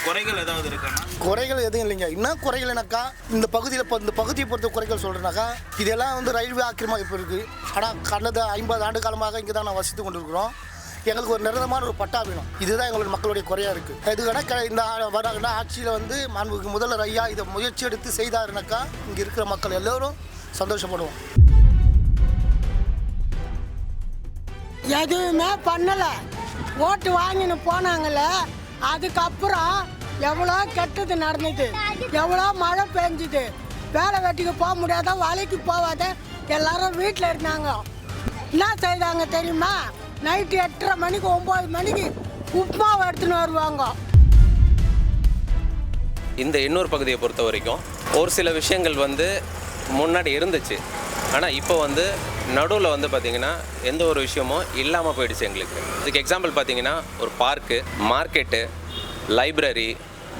குறைகள் ஏதாவது இருக்காண்ணா? குறைகள் எதுவும் இல்லைங்க. இன்னும் குறைகள் எனக்கா இந்த பகுதியில் இப்போ இந்த பகுதியை பொறுத்த குறைகள் சொல்கிறேன்னாக்கா, இதெல்லாம் வந்து ரயில்வே ஆக்கிரமிப்பு இருக்குது. ஆனால் கடந்த 50 ஆண்டு காலமாக இங்கே தான் நான் வசித்து கொண்டு இருக்கிறோம். எங்களுக்கு ஒரு நிரந்தரமான ஒரு பட்டா வேணும். இதுதான் எங்களோட மக்களுடைய குறையாக இருக்குது. இது வேணால் இந்த வராங்கன்னா ஆட்சியில் வந்து மாண்புமிகு முதல்வர் ஐயா இதை முயற்சி எடுத்து செய்தாருனாக்கா இங்கே இருக்கிற மக்கள் எல்லோரும் சந்தோஷப்படுவோம். எதுவுமே பண்ணலை. ஓட்டு வாங்கின்னு போனாங்கல்ல, அதுக்கப்புறம் எவ்வளோ கெட்டது நடந்தது, எவ்வளோ மழை பெஞ்சுது, வேலை வெட்டிக்கு போக முடியாத, வேலைக்கு போகாத எல்லாரும் வீட்டில் இருந்தாங்க. என்ன செய்தாங்க தெரியுமா? நைட்டு 8:30 மணிக்கு 9 மணிக்கு உப்புமாவை எடுத்துன்னு வருவாங்க. இந்த எண்ணூர் பகுதியை பொறுத்த வரைக்கும் ஒரு சில விஷயங்கள் வந்து முன்னாடி இருந்துச்சு. ஆனால் இப்போ வந்து நடுவில் வந்து பார்த்திங்கன்னா எந்த ஒரு விஷயமும் இல்லாமல் போயிடுச்சு எங்களுக்கு. இதுக்கு எக்ஸாம்பிள் பார்த்திங்கன்னா ஒரு park, market, library,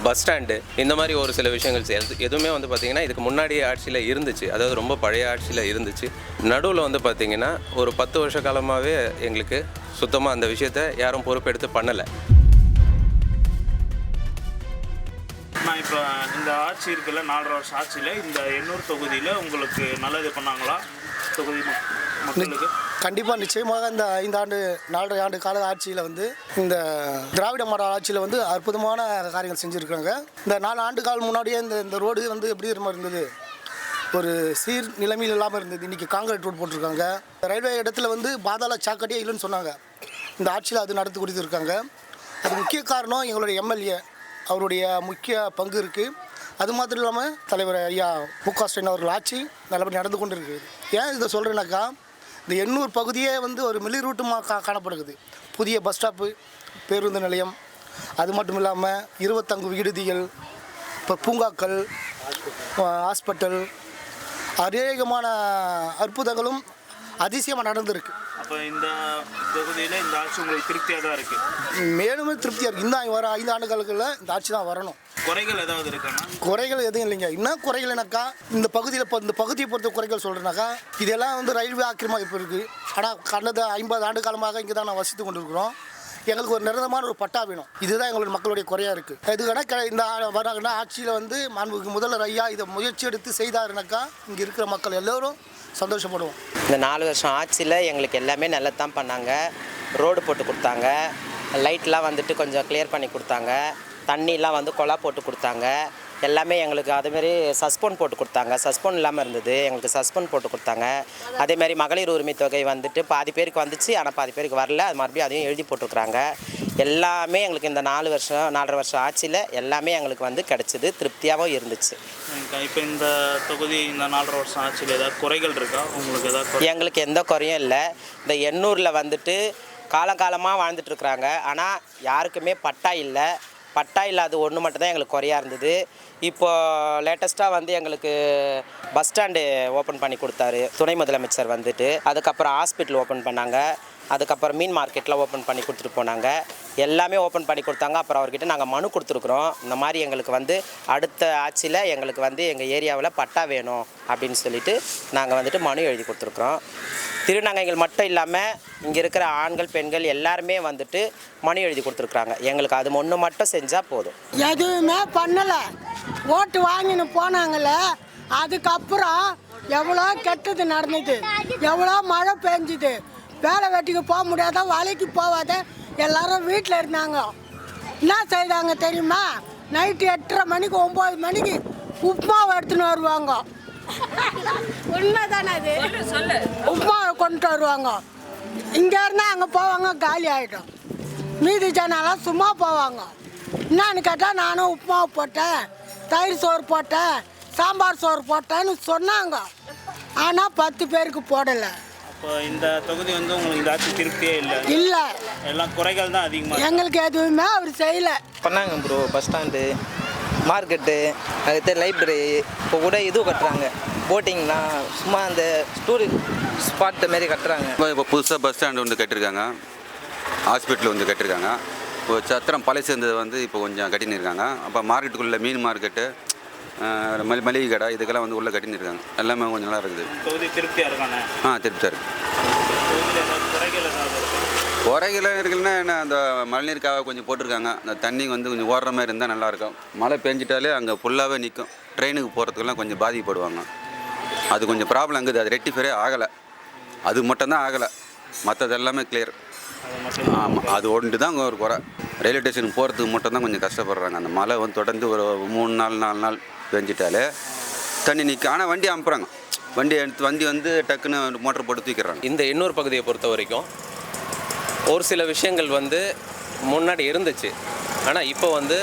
bus stand, இந்த மாதிரி ஒரு சில விஷயங்கள் எதுவுமே வந்து பார்த்திங்கன்னா இதுக்கு முன்னாடி ஆட்சியில் இருந்துச்சு. அதாவது ரொம்ப பழைய ஆட்சியில் இருந்துச்சு. நடுவில் வந்து பார்த்திங்கன்னா ஒரு 10 வருஷ காலமாகவே எங்களுக்கு சுத்தமாக அந்த விஷயத்தை யாரும் பொறுப்பெடுத்து பண்ணலை. நான் இப்போ இந்த ஆட்சி இருக்குல்ல, 4.5 வருஷம் ஆட்சியில் இந்த எண்ணூர் தொகுதியில் உங்களுக்கு நல்லது பண்ணாங்களா தொகுதி மக்களுக்கு? கண்டிப்பாக நிச்சயமாக இந்த 4.5 ஆண்டு கால ஆட்சியில் வந்து இந்த திராவிட மாடல் ஆட்சியில் வந்து அற்புதமான காரியங்கள் செஞ்சுருக்காங்க. இந்த 4 ஆண்டு காலம் முன்னாடியே இந்த ரோடு வந்து எப்படி இருந்தது, ஒரு சீர் நிலைமையில் இல்லாமல் இருந்தது. இன்றைக்கி காங்கிரீட் ரோடு போட்டிருக்காங்க. ரயில்வே இடத்துல வந்து பாதாள சாக்கடையே இல்லைன்னு சொன்னாங்க. இந்த ஆட்சியில் அது நடத்தி கொடுத்துருக்காங்க. அது முக்கிய காரணம் எங்களுடைய எம்எல்ஏ, அவருடைய முக்கிய பங்கு இருக்குது. அது மாத்திரம் இல்லாமல் தலைவர் ஐயா மு.க. ஸ்டாலின் அவர்கள் ஆட்சி நல்லபடி நடந்து கொண்டு இருக்குது. ஏன் இதை சொல்கிறேன்னாக்கா, இந்த எண்ணூர் பகுதியே வந்து ஒரு மில்லி ரூட்டுமாக காணப்படுகிறது. புதிய பஸ் ஸ்டாப்பு, பேருந்து நிலையம், அது மட்டும் இல்லாமல் 20 விடுதிகள், இப்போ பூங்காக்கள், ஹாஸ்பிட்டல், அநேகமான அற்புதங்களும் அதிசயமாக நடந்திருக்கு. அப்போ இந்த தொகுதியில் இந்த ஆட்சி உங்களுக்கு திருப்தியாக தான் இருக்குது? மேலும் திருப்தியாக இருக்குது. இன்னும் வர 5 ஆண்டுகளுக்குள்ள இந்த ஆட்சி தான் வரணும். குறைகள் ஏதாவது இருக்காண்ணா? குறைகள் எதுவும் இல்லைங்க. இன்னும் குறைகள் எனக்கா இந்த பகுதியில் இப்போ இந்த பகுதியை பொறுத்த குறைகள் சொல்கிறேன்னாக்கா, இதெல்லாம் வந்து ரயில்வே ஆக்கிரமிப்பு இருக்குது. ஆனால் கடந்த 50 ஆண்டு காலமாக இங்கே தான் நான் வசித்து கொண்டு இருக்கிறோம். எங்களுக்கு ஒரு நிரந்தரமான ஒரு பட்டா வேணும். இதுதான் எங்களோட மக்களுடைய குறையாக இருக்குது. இது வேணால் இந்த வராங்கன்னா ஆட்சியில் வந்து மாண்புமிகு முதல்வர் ஐயா இதை முயற்சி எடுத்து செய்தாருனாக்கா இங்கே இருக்கிற மக்கள் எல்லோரும் சந்தோஷப்படுவோம். இந்த 4 வருஷம் ஆட்சியில் எங்களுக்கு எல்லாமே நல்லது தான் பண்ணாங்க. ரோடு போட்டு கொடுத்தாங்க, லைட்லாம் வந்துட்டு கொஞ்சம் கிளியர் பண்ணி கொடுத்தாங்க, தண்ணிலாம் வந்து குழா போட்டு கொடுத்தாங்க, எல்லாமே எங்களுக்கு. அதேமாரி சஸ்பெண்ட் போட்டு கொடுத்தாங்க. சஸ்பெண்ட் இல்லாமல் இருந்தது, எங்களுக்கு சஸ்பெண்ட் போட்டு கொடுத்தாங்க. அதேமாதிரி மகளிர் உரிமை தொகை வந்துட்டு பாதி பேருக்கு வந்துச்சு, ஆனால் பாதி பேருக்கு வரல. அது மறுபடியும் அதையும் எழுதி போட்டிருக்குறாங்க. எல்லாமே எங்களுக்கு இந்த 4.5 வருஷம் ஆட்சியில் எல்லாமே எங்களுக்கு வந்து கிடச்சிது, திருப்தியாகவும் இருந்துச்சு. இப்போ இந்த தொகுதி இந்த 4.5 வருஷம் ஆட்சியில் ஏதாவது குறைகள் இருக்கா உங்களுக்கு? ஏதாவது எங்களுக்கு எந்த குறையும் இல்லை. இந்த எண்ணூரில் வந்துட்டு காலகாலமாக வாழ்ந்துட்டுருக்குறாங்க. ஆனால் யாருக்குமே பட்டா இல்லை. பட்டா இல்லாத ஒன்று மட்டும்தான் எங்களுக்கு குறையாக இருந்தது. இப்போது லேட்டஸ்ட்டாக வந்து எங்களுக்கு பஸ் ஸ்டாண்டு ஓப்பன் பண்ணி கொடுத்தாரு துணை முதலமைச்சர் வந்துட்டு. அதுக்கப்புறம் ஹாஸ்பிட்டல் ஓப்பன் பண்ணாங்க. அதுக்கப்புறம் மீன் மார்க்கெட்டில் ஓப்பன் பண்ணி கொடுத்துட்டு போனாங்க. எல்லாமே ஓப்பன் பண்ணி கொடுத்தாங்க. அப்புறம் அவர்கிட்ட நாங்கள் மனு கொடுத்துருக்குறோம். இந்த மாதிரி எங்களுக்கு வந்து அடுத்த ஆட்சியில் எங்களுக்கு வந்து எங்கள் ஏரியாவில் பட்டா வேணும் அப்படின்னு சொல்லிட்டு நாங்கள் வந்துட்டு மனு எழுதி கொடுத்துருக்குறோம். திருநங்கைகள் மட்டும் இல்லாமல் இங்கே இருக்கிற ஆண்கள் பெண்கள் எல்லாருமே வந்துட்டு மனு எழுதி கொடுத்துருக்குறாங்க. எங்களுக்கு அது ஒன்று மட்டும் செஞ்சால் போதும். எதுவுமே பண்ணலை. ஓட்டு வாங்கின்னு போனாங்கல்ல, அதுக்கப்புறம் எவ்வளோ கெட்டது நடந்தது, எவ்வளோ மழை பெஞ்சுது, வேலை வெட்டிக்கு போக முடியாத, வேலைக்கு போகாத எல்லாரும் வீட்டில் இருந்தாங்க. என்ன செய்தாங்க தெரியுமா? நைட்டு 8:30 மணிக்கு 9 மணிக்கு உப்புமாவை எடுத்துன்னு வருவாங்க. உண்மைதானே அது? உப்புமாவை கொண்டு வருவாங்க. இங்கே இருந்தால் அங்கே போவாங்க, காலி ஆகிடும். மீதி ஜனாலாம் சும்மா போவாங்க. என்னான்னு கேட்டால் நானும் உப்புமாவை போட்டேன், தயிர் சோறு போட்டேன், சாம்பார் சோறு போட்டேன்னு சொன்னாங்க. ஆனால் 10 பேருக்கு போடலை. இப்போ இந்த தொகுதி வந்து உங்களுக்கு இந்த ஆட்சி திருப்தியே இல்லை. எல்லாம் குறைகள் தான் அதிகமாக. எங்களுக்கு எதுவுமே அவர் செய்யலை. பண்ணாங்க ப்ரோ. பஸ் ஸ்டாண்டு, மார்க்கெட்டு, அதுக்கு லைப்ரரி, இப்போ கூட இது கட்டுறாங்க, போட்டிங்லாம் சும்மா அந்த டூரிஸ்ட் ஸ்பாட்டு மாரி கட்டுறாங்க. இப்போ புதுசாக பஸ் ஸ்டாண்டு வந்து கட்டியிருக்காங்க, ஹாஸ்பிட்டல் வந்து கட்டியிருக்காங்க. இப்போ சத்திரம் பழசு இருந்தது வந்து இப்போ கொஞ்சம் கட்டின்னு இருக்காங்க. அப்போ மார்க்கெட்டுக்குள்ளே மீன் மார்க்கெட்டு, மளிகை கடை, இதுக்கெல்லாம் வந்து உள்ளே கட்டின்னு இருக்காங்க. எல்லாமே கொஞ்சம் நல்லா இருக்குது. தொகுதி திருப்தியாக இருக்கானே? திருப்தியாக இருக்குது. குறைகள் ஏதாவது குறைகள் இருக்குன்னா என்ன, அந்த மழைநீருக்காக கொஞ்சம் போட்டிருக்காங்க. அந்த தண்ணி வந்து கொஞ்சம் ஓடுற மாதிரி இருந்தால் நல்லாயிருக்கும். மழை பெஞ்சிட்டாலே அங்கே ஃபுல்லாகவே நிற்கும். ட்ரெயினுக்கு போகிறதுக்கெல்லாம் கொஞ்சம் பாதிக்கப்படுவாங்க. அது கொஞ்சம் ப்ராப்ளம் இருக்குது. அது ரெக்டிஃபரே ஆகலை. அது மட்டும்தான் ஆகலை, மற்றது எல்லாமே கிளியர். ஆமாம், அது ஒன்று தான் ஒரு குறை. ரயில்வே ஸ்டேஷனுக்கு போகிறதுக்கு மட்டும்தான் கொஞ்சம் கஷ்டப்படுறாங்க. அந்த மழை வந்து தொடர்ந்து ஒரு 3 நாள் 4 நாள் பெஞ்சிட்டாலே தண்ணி நிற்கும். ஆனால் வண்டி அனுப்புகிறாங்க. வண்டி வந்து டக்குன்னு மோட்டர் போட்டு தூக்கிடுறாங்க. இந்த எண்ணூர் பகுதியை பொறுத்த வரைக்கும் ஒரு சில விஷயங்கள் வந்து முன்னாடி இருந்துச்சு. ஆனால் இப்போ வந்து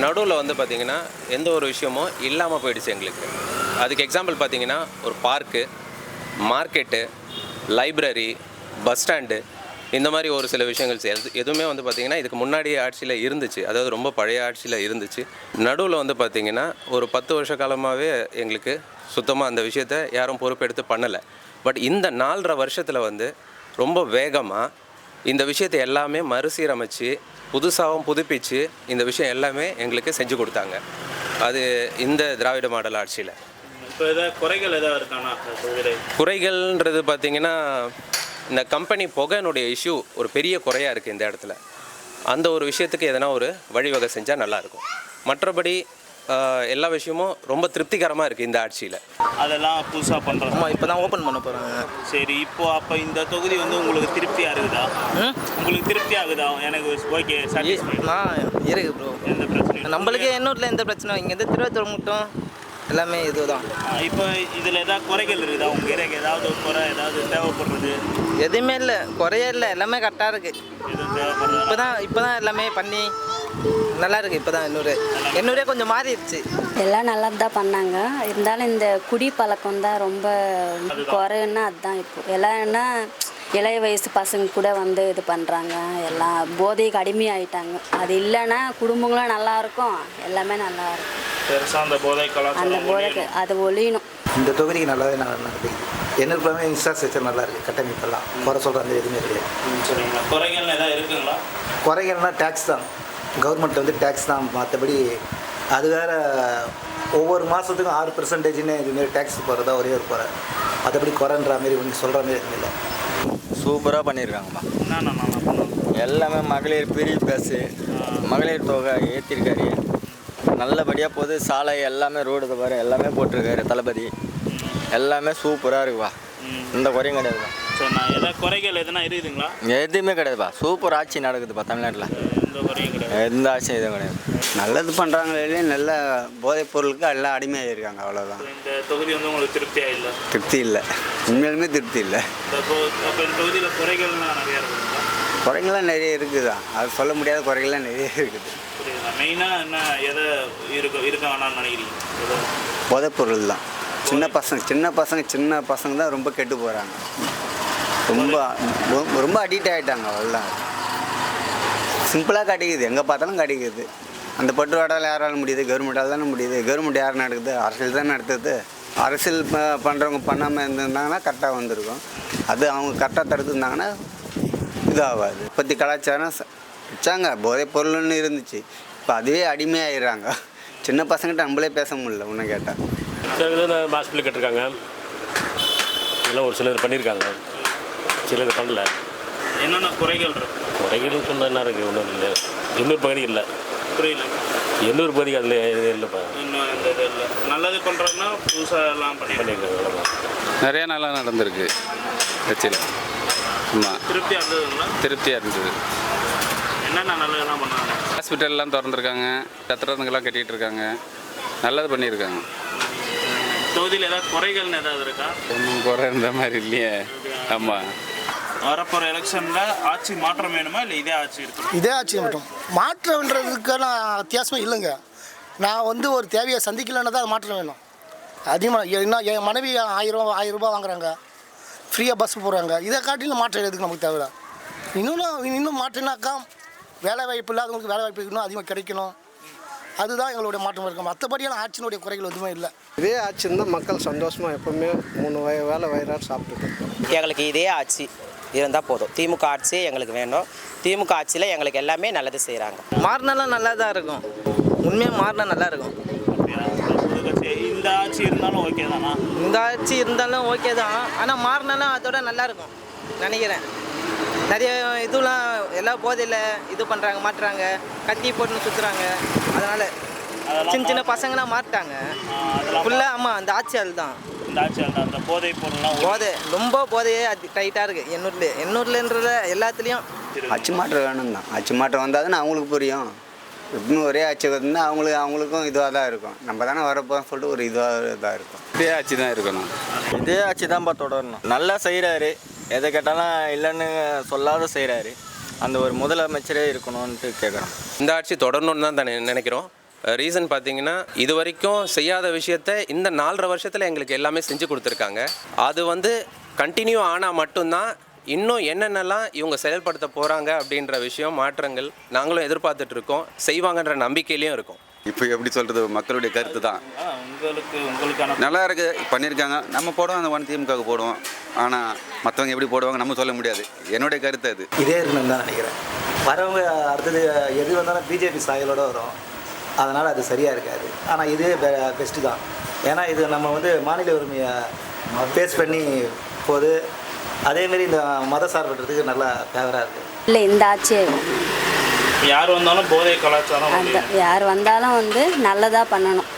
நடுவில் வந்து பார்த்திங்கன்னா எந்த ஒரு விஷயமும் இல்லாமல் போயிடுச்சு எங்களுக்கு. அதுக்கு எக்ஸாம்பிள் பார்த்திங்கன்னா ஒரு park, market, library, bus stand, இந்த மாதிரி ஒரு சில விஷயங்கள் எதுவுமே வந்து பார்த்திங்கன்னா இதுக்கு முன்னாடி ஆட்சியில் இருந்துச்சு. அதாவது ரொம்ப பழைய ஆட்சியில் இருந்துச்சு. நடுவில் வந்து பார்த்திங்கன்னா ஒரு 10 வருஷ காலமாகவே எங்களுக்கு சுத்தமாக அந்த விஷயத்தை யாரும் பொறுப்பெடுத்து பண்ணலை. பட் இந்த 4.5 வருஷத்தில் வந்து ரொம்ப வேகமாக இந்த விஷயத்தை எல்லாமே மறுசீரமைச்சு புதுசாகவும் புதுப்பிச்சு இந்த விஷயம் எல்லாமே எங்களுக்கு செஞ்சு கொடுத்தாங்க. அது இந்த திராவிட மாடல் ஆட்சியில். இப்போ ஏதாவது குறைகள் ஏதாவது இருக்கானா? குறைகள்ன்றது பார்த்திங்கன்னா இந்த கம்பெனி புகையினுடைய இஷ்யூ ஒரு பெரிய குறையாக இருக்குது இந்த இடத்துல. அந்த ஒரு விஷயத்துக்கு எதனா ஒரு வழிவகை செஞ்சால் நல்லாயிருக்கும். மற்றபடி எல்லா விஷயமும் ரொம்ப திருப்திகரமாக இருக்குது இந்த ஆட்சியில். அதெல்லாம் புதுசாக பண்ணுறோம். ஆமாம், இப்போ தான் ஓப்பன் பண்ண போகிறாங்க. சரி, அப்போ இந்த தொகுதி வந்து உங்களுக்கு திருப்தியாக இருக்குதா? உங்களுக்கு திருப்தி ஆகுதா? எனக்கு ஓகே, இருக்கு ப்ரோ. எந்த பிரச்சனையும் நம்மளுக்கே எண்ணூரில் எந்த பிரச்சனை, இங்கேருந்து திருவத்தூர் மட்டும் எல்லாமே இதுதான். இப்போ இதில் ஏதாவது குறைகள் இருக்குதா? உங்கள் ஏரியாவுக்கு ஏதாவது ஒரு குறை, ஏதாவது தேவைப்படுறது? எதுவுமே இல்லை, குறையே இல்லை, எல்லாமே கரெக்டாக இருக்குது. எதுவும் தேவைப்படுறது? இப்போ தான் எல்லாமே பண்ணி நல்லா இருக்குது. இப்போ தான் எண்ணூரே கொஞ்சம் மாறிடுச்சு. எல்லாம் நல்லா தான் பண்ணாங்க. இருந்தாலும் இந்த குடி பழக்கம் தான் ரொம்ப குறைன்னா அதுதான். இப்போ எல்லாம் என்ன இளைய வயசு பசங்க கூட வந்து இது பண்ணுறாங்க, எல்லாம் போதைக்கு அடிமையாயிட்டாங்க. அது இல்லைன்னா குடும்பங்களும் நல்லாயிருக்கும், எல்லாமே நல்லாயிருக்கும். பெருசாக அந்த போதை கலாச்சாரம், அந்த போதைக்கு அது ஒழியணும். இந்த தொகுதிக்கு நல்லாவே நடக்குது. என்னுக்குமே இன்ஃப்ராஸ்ட்ரக்சர் நல்லா இருக்குது. கட்டமைப்பெல்லாம் குறை சொல்கிறது எதுவுமே கிடையாது. சரிங்களா? குறைகள் ஏதாவது இருக்குங்களா? குறைகள்னா டேக்ஸ் தான். கவர்மெண்ட் வந்து டேக்ஸ் தான். மற்றபடி அது வேறு ஒவ்வொரு மாதத்துக்கும் 6% இதுமாரி டேக்ஸ் போகிறதா ஒரே ஒரு குறை. மற்றபடி குறைன்ற மாரி ஒன்று சொல்கிற மாரி எதுவும் இல்லை. சூப்பராக பண்ணியிருக்காங்கம்மா. என்னென்ன நல்லா பண்ணுவோம்? எல்லாமே மகளிர் பிரி பஸ்ஸு, மகளிர் தொகை ஏற்றிருக்காரு. நல்லபடியாக போகுது. சாலை எல்லாமே ரோடு பாரு எல்லாமே போட்டிருக்காரு தளபதி. எல்லாமே சூப்பராக இருக்குப்பா. இந்த குறையும் கிடையாதுப்பா. சரி, நான் ஏதாவது குறைகள் எதுனா இருக்குதுங்களா? எதுவுமே கிடையாதுப்பா. சூப்பர் ஆட்சி நடக்குதுப்பா தமிழ்நாட்டில். எந்த குறையும் கிடையாது. எந்த ஆட்சியும் எதுவும் கிடையாது. நல்லது பண்ணுறாங்களே, நல்ல போதைப் பொருளுக்கு எல்லாம் அடிமையாக இருக்காங்க, அவ்வளோதான். இந்த தொகுதி வந்து உங்களுக்கு திருப்தியாக இல்லை? திருப்தி இல்லை, உண்மையிலுமே திருப்தி இல்லை. அப்போ இந்த தொகுதியில் குறைகள்லாம் நிறையா இருக்குங்களா? குறைகள்லாம் நிறைய இருக்குது தான், அது சொல்ல முடியாத குறைகள்லாம் நிறைய இருக்குது. புரியுதுங்களா? மெயினாக என்ன எதை இருக்க வேணாம்னு நினைக்கிறீங்க? போதைப் பொருள் தான். சின்ன பசங்க தான் ரொம்ப கெட்டு போகிறாங்க. ரொம்ப அடிக்ட் ஆகிட்டாங்க, அவ்வளோதான். சிம்பிளாக கிடைக்குது, எங்கே பார்த்தாலும் கிடைக்குது. அந்த பட்டுவாடால் யாராலும் முடியுது? கவர்மெண்ட்டால் தானே முடியுது. கவர்மெண்ட் யார் நடக்குது? அரசியல் தான் நடத்துது. அரசியல் பண்ணுறவங்க பண்ணாமல் இருந்திருந்தாங்கன்னா கரெக்டாக வந்திருக்கும். அது அவங்க கரெக்டாக தடுத்துருந்தாங்கன்னா இதாகாது. இப்போத்தி கலாச்சாரம் வச்சாங்க, போதைப் பொருள்னு இருந்துச்சு. இப்போ அதுவே அடிமையாகிடுறாங்க. சின்ன பசங்கிட்ட நம்மளே பேச முடியல ஒன்று கேட்டால். ஹாஸ்பிட்டல் கட்டிருக்காங்க, இதெல்லாம் ஒரு சிலர் பண்ணியிருக்காங்க, சிலர் பண்ணல. என்னென்ன குறைகள் இருக்கு? குறைகள் சொன்னால் என்ன இருக்குது? ஒன்றும் இல்லை. எண்ணூர் பகுதி இல்லை. புரியல. எண்ணூர் பகுதி அதில் இல்லைப்பா. இன்னும் இந்த இது இல்லை. நல்லது பண்ணுறோன்னா புதுசாக எல்லாம் பண்ணியிருக்காங்க. நிறையா நல்லா நடந்திருக்கு கட்சியில். ஆமாம், திருப்தியாக இருந்ததுங்களா? திருப்தியாக இருந்தது. என்னென்ன நல்லதெல்லாம் பண்ணாங்க? ஹாஸ்பிட்டல்லாம் திறந்துருக்காங்க, சத்திரத்துங்கெல்லாம் கட்டிகிட்டு இருக்காங்க, நல்லது பண்ணியிருக்காங்க. தொகுதியில் ஏதாவது குறைகள்னு ஏதாவது இருக்கா? ஒன்றும் குறை இருந்த மாதிரி இல்லையே. ஆமாம், வரப்போகிற எலெக்ஷனில் ஆட்சி மாற்றம் வேணுமா இல்லை இதே ஆட்சி இருக்கணும்? இதே ஆட்சி மட்டும் மாற்றம்ன்றதுக்கான வித்தியாசமே இல்லைங்க. நான் வந்து ஒரு தேவையை சந்திக்கலைன்னா தான் மாற்றம் வேணும். அதிகமாக என்ன, என் மனைவி 1000 ரூபாய் வாங்குறாங்க, ஃப்ரீயாக பஸ் போகிறாங்க. இதை காட்டிலும் மாற்றம் எதுக்கு நமக்கு தேவை? இன்னும் மாற்றினாக்கா வேலை வாய்ப்பு இல்லாதவங்களுக்கு வேலை வாய்ப்பு இன்னும் அதிகமாக கிடைக்கணும். அதுதான் எங்களுடைய மாற்றம் இருக்கும். மற்றபடியான ஆட்சியினுடைய குறைகள் எதுவுமே இல்லை. இதே ஆட்சி இருந்தால் மக்கள் சந்தோஷமாக எப்போவுமே 3 வேலை வயிறாக சாப்பிட்டுட்டு. எங்களுக்கு இதே ஆட்சி இருந்தால் போதும். திமுக ஆட்சி எங்களுக்கு வேணும். திமுக ஆட்சியில் எங்களுக்கு எல்லாமே நல்லது செய்கிறாங்க. மாறினாலும் நல்லா தான் இருக்கும். உண்மையாக மாறினா நல்லா இருக்கும். இந்த ஆட்சி இருந்தாலும் ஓகே தானா? இந்த ஆட்சி இருந்தாலும் ஓகே தான், ஆனால் மாறினாலும் அதோட நல்லா இருக்கும் நினைக்கிறேன். நிறைய இதுலாம் எல்லாம் போதையில் இது பண்ணுறாங்க மாட்டுறாங்க கத்தி போட்டுன்னு சுற்றுறாங்க. அதனால் சின்ன சின்ன பசங்களாம் மாட்டாங்க ஃபுல்லாக. ஆமாம், அந்த ஆட்சியால் தான். இந்த ஆட்சியால் அந்த போதை பொருள்லாம் போதை ரொம்ப போதையே அது டைட்டாக இருக்குது எண்ணூர்லன்றத எல்லாத்துலேயும். அச்சு மாற்றம் வேணும் தான். அச்சு மாற்றம் வந்தால் தானே அவங்களுக்கு புரியும். இன்னும் ஒரே ஆட்சி வந்து அவங்களுக்கும் இதுவாக தான் இருக்கும். நம்ம தானே வரப்போன்னு சொல்லிட்டு ஒரு இதாக இருக்கும். இதே ஆட்சி தான் இருக்கணும். இதே ஆட்சி தான்ப்பா தொடரணும். நல்லா செய்கிறாரு, எதை கேட்டாலும் இல்லைன்னு சொல்லாத செய்கிறாரு. அந்த ஒரு முதலமைச்சரே இருக்கணும்ன்ட்டு கேட்குறோம். இந்த ஆட்சி தொடரணும்னு தான் நினைக்கிறோம். ரீசன் பார்த்தீங்கன்னா இது வரைக்கும் செய்யாத விஷயத்த இந்த 4.5 வருஷத்தில் எங்களுக்கு எல்லாமே செஞ்சு கொடுத்துருக்காங்க. அது வந்து கண்டினியூ ஆனால் மட்டும்தான் இன்னும் என்னென்னலாம் இவங்க செயல்படுத்த போகிறாங்க அப்படின்ற விஷயம் மாற்றங்கள் நாங்களும் எதிர்பார்த்துட்ருக்கோம். செய்வாங்கன்ற நம்பிக்கையிலையும் இருக்கும். இப்போ எப்படி சொல்கிறது, மக்களுடைய கருத்து தான். உங்களுக்கான நல்லா இருக்குது, பண்ணியிருக்காங்க. நம்ம போடுவோம், அந்த 1 திமுக போடுவோம். ஆனால் மற்றவங்க எப்படி போடுவாங்க நம்ம சொல்ல முடியாது. என்னுடைய கருத்து அது. இதே இருக்கணும்னு தான் நினைக்கிறேன். வரவங்க அடுத்தது எது வந்தாலும் பிஜேபி சாயலோடு வரும். அதனால் அது சரியாக இருக்காது. ஆனால் இதே பெஸ்ட்டு தான். ஏன்னா இது நம்ம வந்து மாநில உரிமையை பேஸ் பண்ணி போகுது. அதேமாரி இந்த மத சார்பற்றதுக்கு நல்லா ஃபேவராக இருக்குது. இல்லை, இந்த ஆட்சியே யார் வந்தாலும் போதை கலாச்சாரம் யார் வந்தாலும் வந்து நல்லதாக பண்ணணும்.